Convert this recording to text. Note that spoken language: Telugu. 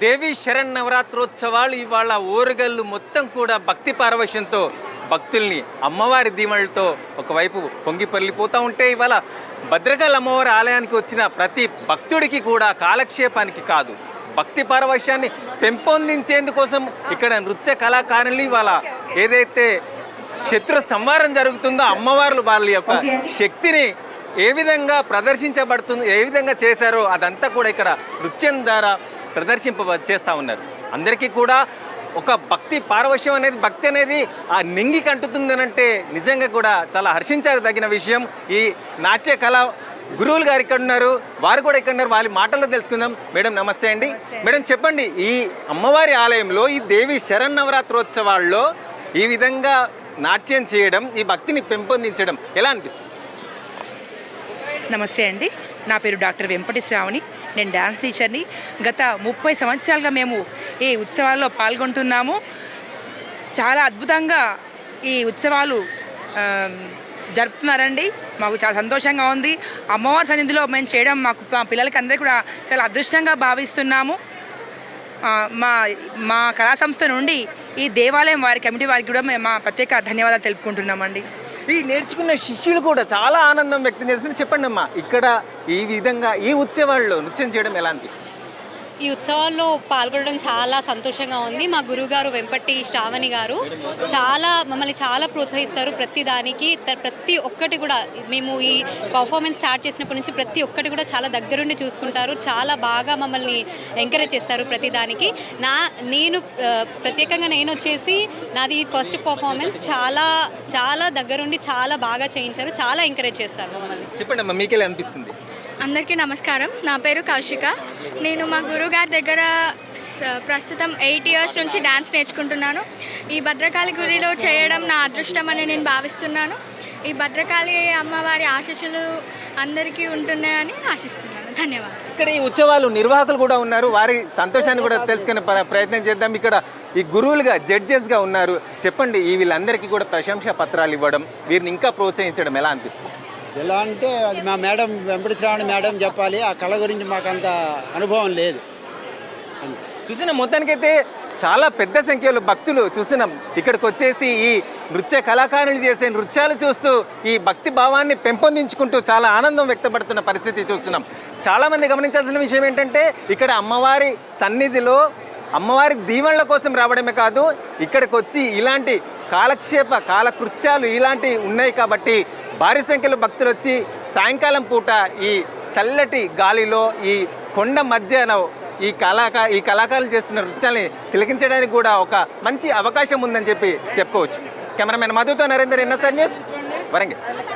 దేవి శరన్నవరాత్రోత్సవాలు ఇవాళ ఓరుగల్లు మొత్తం కూడా భక్తి పారవశ్యంతో భక్తుల్ని అమ్మవారి దీవెనలతో ఒకవైపు పొంగిపొర్లిపోతూ ఉంటే ఇవాళ భద్రకాళి అమ్మవారి ఆలయానికి వచ్చిన ప్రతి భక్తుడికి కూడా కాలక్షేపానికి కాదు, భక్తి పారవశ్యాన్ని పెంపొందించేందుకోసం ఇక్కడ నృత్య కళాకారులు ఇవాళ ఏదైతే శత్రు సంహారం జరుగుతుందో అమ్మవార్లు వాళ్ళ యొక్క శక్తిని ఏ విధంగా ప్రదర్శించబడుతుందో, ఏ విధంగా చేశారో అదంతా కూడా ఇక్కడ నృత్యం ద్వారా చేస్తూ ఉన్నారు. అందరికీ కూడా ఒక భక్తి పారవశ్యం అనేది, భక్తి అనేది ఆ నింగికి అంటుతుంది అంటే నిజంగా కూడా చాలా హర్షించదగిన విషయం. ఈ నాట్య కళ గురువులు గారు ఇక్కడ ఉన్నారు, వారు కూడా ఇక్కడ ఉన్నారు, వాళ్ళ మాటల్లో తెలుసుకుందాం. మేడం నమస్తే అండి. మేడం చెప్పండి, ఈ అమ్మవారి ఆలయంలో ఈ దేవి శరన్నవరాత్రోత్సవాల్లో ఈ విధంగా నాట్యం చేయడం, ఈ భక్తిని పెంపొందించడం ఎలా అనిపిస్తుంది? నమస్తే అండి, నా పేరు డాక్టర్ వెంపటి శ్రావణి. నేను డ్యాన్స్ టీచర్ని. గత 30 సంవత్సరాలుగా మేము ఈ ఉత్సవాల్లో పాల్గొంటున్నాము. చాలా అద్భుతంగా ఈ ఉత్సవాలు జరుపుతున్నారండి. మాకు చాలా సంతోషంగా ఉంది. అమ్మవారి సన్నిధిలో మేము చేయడం మాకు మా పిల్లలకి అందరికీ కూడా చాలా అదృష్టంగా భావిస్తున్నాము. మా కళా సంస్థ నుండి ఈ దేవాలయం వారి కమిటీ వారికి కూడా మేము మా ప్రత్యేక ధన్యవాదాలు తెలుపుకుంటున్నామండి. ఈ నేర్చుకున్న శిష్యులు కూడా చాలా ఆనందం వ్యక్తం చేస్తున్నారు. చెప్పండి అమ్మా, ఇక్కడ ఈ విధంగా ఈ ఉత్సవాల్లో నృత్యం చేయడం ఎలా అనిపిస్తుంది? ఈ ఉత్సవాల్లో పాల్గొనడం చాలా సంతోషంగా ఉంది. మా గురువుగారు వెంపటి శ్రావణి గారు మమ్మల్ని చాలా ప్రోత్సహిస్తారు. ప్రతి దానికి ప్రతి ఒక్కటి కూడా మేము ఈ పర్ఫార్మెన్స్ స్టార్ట్ చేసినప్పటి నుంచి ప్రతి ఒక్కటి కూడా చాలా దగ్గరుండి చూసుకుంటారు. చాలా బాగా మమ్మల్ని ఎంకరేజ్ చేస్తారు ప్రతి దానికి. ప్రత్యేకంగా నేను వచ్చేసి నాది ఫస్ట్ పర్ఫార్మెన్స్ చాలా దగ్గరుండి చాలా బాగా చేయించారు. చాలా ఎంకరేజ్ చేస్తారు మమ్మల్ని. చెప్పండి అమ్మా, మీకెలా అనిపిస్తుంది? అందరికీ నమస్కారం. నా పేరు కౌశిక. నేను మా గురువుగారి దగ్గర ప్రస్తుతం 8 years నుంచి డ్యాన్స్ నేర్చుకుంటున్నాను. ఈ భద్రకాళి గుడిలో చేయడం నా అదృష్టం అని నేను భావిస్తున్నాను. ఈ భద్రకాళి అమ్మవారి ఆశీస్సులు అందరికీ ఉంటున్నాయని ఆశిస్తున్నాను. ధన్యవాదాలు. ఇక్కడ ఈ ఉత్సవాలు నిర్వాహకులు కూడా ఉన్నారు, వారి సంతోషాన్ని కూడా తెలుసుకునే ప్రయత్నం చేద్దాం. ఇక్కడ ఈ గురువులుగా జడ్జెస్గా ఉన్నారు. చెప్పండి, ఈ వీళ్ళందరికీ కూడా ప్రశంసా పత్రాలు ఇవ్వడం, వీరిని ఇంకా ప్రోత్సహించడం ఎలా అనిపిస్తుంది? ఎలా అంటే అది మా మేడం వెంపటి శ్రావణి మేడం చెప్పాలి. ఆ కళ గురించి మాకు అంత అనుభవం లేదు. చూసిన మొత్తానికైతే చాలా పెద్ద సంఖ్యలో భక్తులు చూస్తున్నాం. ఇక్కడికి వచ్చేసి ఈ నృత్య కళాకారులు చేసే నృత్యాలు చూస్తూ ఈ భక్తి భావాన్ని పెంపొందించుకుంటూ చాలా ఆనందం వ్యక్తపడుతున్న పరిస్థితి చూస్తున్నాం. చాలామంది గమనించాల్సిన విషయం ఏంటంటే ఇక్కడ అమ్మవారి సన్నిధిలో అమ్మవారి దీవెనల కోసం రావడమే కాదు, ఇక్కడికి వచ్చి ఇలాంటి కాలకృత్యాలు ఇలాంటివి ఉన్నాయి కాబట్టి భారీ సంఖ్యలో భక్తులు వచ్చి సాయంకాలం పూట ఈ చల్లటి గాలిలో ఈ కొండ మధ్యన ఈ కళాకారులు చేస్తున్న నృత్యాన్ని తిలకించడానికి కూడా ఒక మంచి అవకాశం ఉందని చెప్పుకోవచ్చు. కెమెరామెన్ మధుతో నరేందర్, ఎన్ఎస్ఆర్ న్యూస్, వరంగల్.